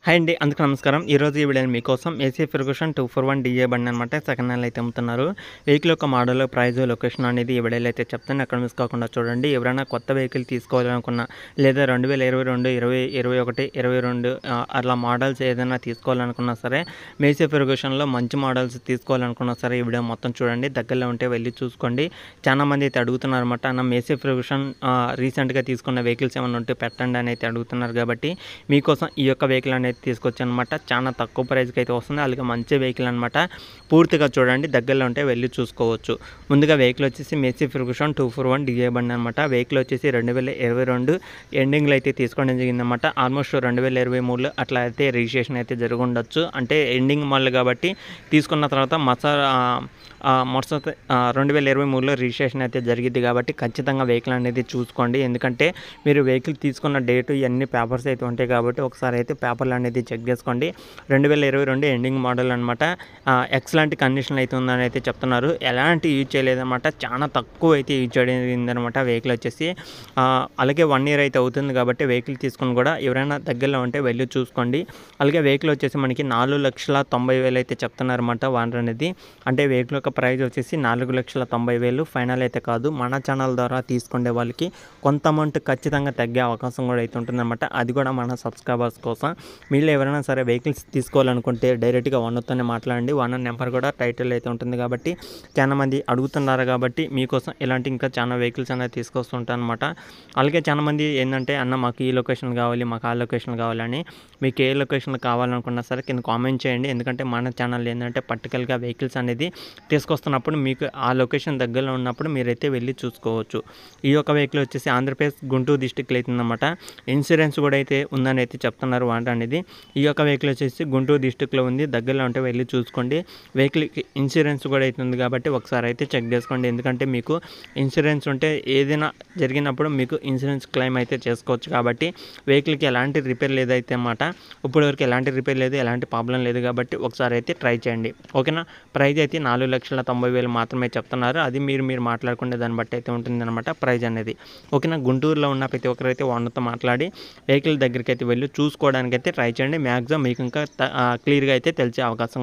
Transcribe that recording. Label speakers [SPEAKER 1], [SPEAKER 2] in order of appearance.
[SPEAKER 1] Hi అండి. అందరికీ నమస్కారం. ఈరోజు ఈ వీడియోని మీకోసం ఏసీ ఫెర్గుసన్ 241 డీఏ బండి అనమాట. సెకండ్ హ్యాండ్‌లో అయితే అమ్ముతున్నారు. వెహికల్ యొక్క మోడల్, ప్రైస్, లొకేషన్ అనేది ఈ వీడియోలో అయితే చెప్తాను. ఎక్కడ మిస్ కాకుండా చూడండి. ఎవరైనా కొత్త వెహికల్ తీసుకోవాలనుకున్నా లేదా 2022, 20, 21, 22 అట్లా మోడల్స్ ఏదైనా తీసుకోవాలనుకున్నా సరే, మేసీ ఫెర్గుసన్‌లో మంచి మోడల్స్ తీసుకోవాలనుకున్నా సరే ఈ వీడియో మొత్తం చూడండి. దగ్గరలో ఉంటే వెళ్ళి చూసుకోండి. చాలామంది అయితే అడుగుతున్నారన్నమాట. అన్న మేసీ ఫెర్గుసన్ రీసెంట్‌గా తీసుకున్న వెహికల్స్ ఏమైనా ఉంటే పెట్టండి అని అయితే అడుగుతున్నారు కాబట్టి మీకోసం ఈ యొక్క వెహికల్ అనేది తీసుకొచ్చానమాట. చాలా తక్కువ ప్రైస్‌కి అయితే వస్తుంది. అలాగే మంచి వెహికల్ అనమాట. పూర్తిగా చూడండి. దగ్గరలో ఉంటే వెళ్ళి చూసుకోవచ్చు. ముందుగా వెహికల్ వచ్చేసి మేసీ ఫెర్గుసన్ 241 డీఏ బండి అనమాట. వెహికల్ వచ్చేసి 2022 ఎండింగ్‌లో అయితే తీసుకోవడం జరిగిందన్నమాట. ఆల్మోస్ట్ 2023లో అట్లా అయితే రిజిస్ట్రేషన్ అయితే జరిగి ఉండొచ్చు. అంటే ఎండింగ్ మోడల్ కాబట్టి తీసుకున్న తర్వాత మరుసటి 2023లో రిజిస్ట్రేషన్ అయితే జరిగిద్ది కాబట్టి ఖచ్చితంగా వెహికల్ అనేది చూసుకోండి. ఎందుకంటే మీరు వెహికల్ తీసుకున్న డేటు ఇవన్నీ పేపర్స్ అయితే ఉంటాయి కాబట్టి ఒకసారి అయితే పేపర్లు అనేది చెక్ చేసుకోండి. 2022 ఎండింగ్ మోడల్ అనమాట. ఎక్సలెంట్ కండిషన్లో అయితే ఉందని అయితే చెప్తున్నారు. ఎలాంటి యూజ్ చేయలేదన్నమాట. చాలా తక్కువ అయితే యూజ్ చేయదనమాట వెహికల్ వచ్చేసి. అలాగే 1 ఇయర్ అయితే అవుతుంది కాబట్టి వెహికల్ తీసుకుని కూడా ఎవరైనా దగ్గరలో ఉంటే వెళ్ళి చూసుకోండి. అలాగే వెహికల్ వచ్చేసి మనకి 4,90,000 అయితే చెప్తున్నారన్నమాట ఓనర్ అనేది. అంటే వెహికల్ యొక్క ప్రైస్ వచ్చేసి 4,90,000 ఫైనల్ అయితే కాదు. మన ఛానల్ ద్వారా తీసుకునే వాళ్ళకి కొంత అమౌంట్ ఖచ్చితంగా తగ్గే అవకాశం కూడా అయితే ఉంటుందన్నమాట. అది కూడా మన సబ్స్క్రైబర్స్ కోసం. మీరు ఎవరైనా సరే వెహికల్స్ తీసుకోవాలనుకుంటే డైరెక్ట్గా ఓనర్తోనే మాట్లాడండి. ఓనర్ నెంబర్ కూడా టైటిల్ అయితే ఉంటుంది కాబట్టి చాలామంది అడుగుతున్నారు కాబట్టి మీకోసం ఇలాంటి ఇంకా చాలా వెహికల్స్ అనేది తీసుకొస్తుంటాను అనమాట. అలాగే చాలామంది ఏంటంటే అన్న మాకు ఈ లొకేషన్ కావాలి, మాకు ఆ లొకేషన్ కావాలని. మీకు ఏ లొకేషన్ కావాలనుకున్నా సరే కింద కామెంట్ చేయండి. ఎందుకంటే మన ఛానల్ ఏంటంటే పర్టికులర్గా వెహికల్స్ అనేది తీసుకొస్తున్నప్పుడు మీకు ఆ లొకేషన్ దగ్గరలో ఉన్నప్పుడు మీరైతే వెళ్ళి చూసుకోవచ్చు. ఈ యొక్క వెహికల్ వచ్చేసి ఆంధ్రప్రదేశ్ గుంటూరు డిస్టిక్లో అవుతుందన్నమాట. ఇన్సూరెన్స్ కూడా అయితే ఉందని అయితే చెప్తున్నారు ఓనర్ అనేది. ఈ యొక్క వెహికల్ వచ్చేసి గుంటూరు డిస్టిక్లో ఉంది. దగ్గరలో ఉంటే వెళ్ళి చూసుకోండి. వెహికల్కి ఇన్సూరెన్స్ కూడా అవుతుంది కాబట్టి ఒకసారి అయితే చెక్ చేసుకోండి. ఎందుకంటే మీకు ఇన్సూరెన్స్ ఉంటే ఏదైనా జరిగినప్పుడు మీకు ఇన్సూరెన్స్ క్లెయిమ్ అయితే చేసుకోవచ్చు కాబట్టి వెహికల్కి ఎలాంటి రిపేర్ లేదైతే అన్నమాట. ఇప్పటివరకు ఎలాంటి రిపేర్ లేదు, ఎలాంటి ప్రాబ్లం లేదు కాబట్టి ఒకసారి అయితే ట్రై చేయండి. ఓకేనా. ప్రైజ్ అయితే 4,90,000 మాత్రమే చెప్తున్నారు. అది మీరు మాట్లాడుకునే దాన్ని బట్టి అయితే ఉంటుందన్నమాట ప్రైజ్ అనేది. ఓకేనా. గుంటూరులో ఉన్న ప్రతి ఒక్కరైతే ఓనర్తో మాట్లాడి వెహికల్ దగ్గరికి అయితే వెళ్ళి చూసుకోవడానికి అయితే ట్రై చేయండి. మ్యాక్సిమం మీకు ఇంకా క్లియర్గా అయితే తెలిసే అవకాశం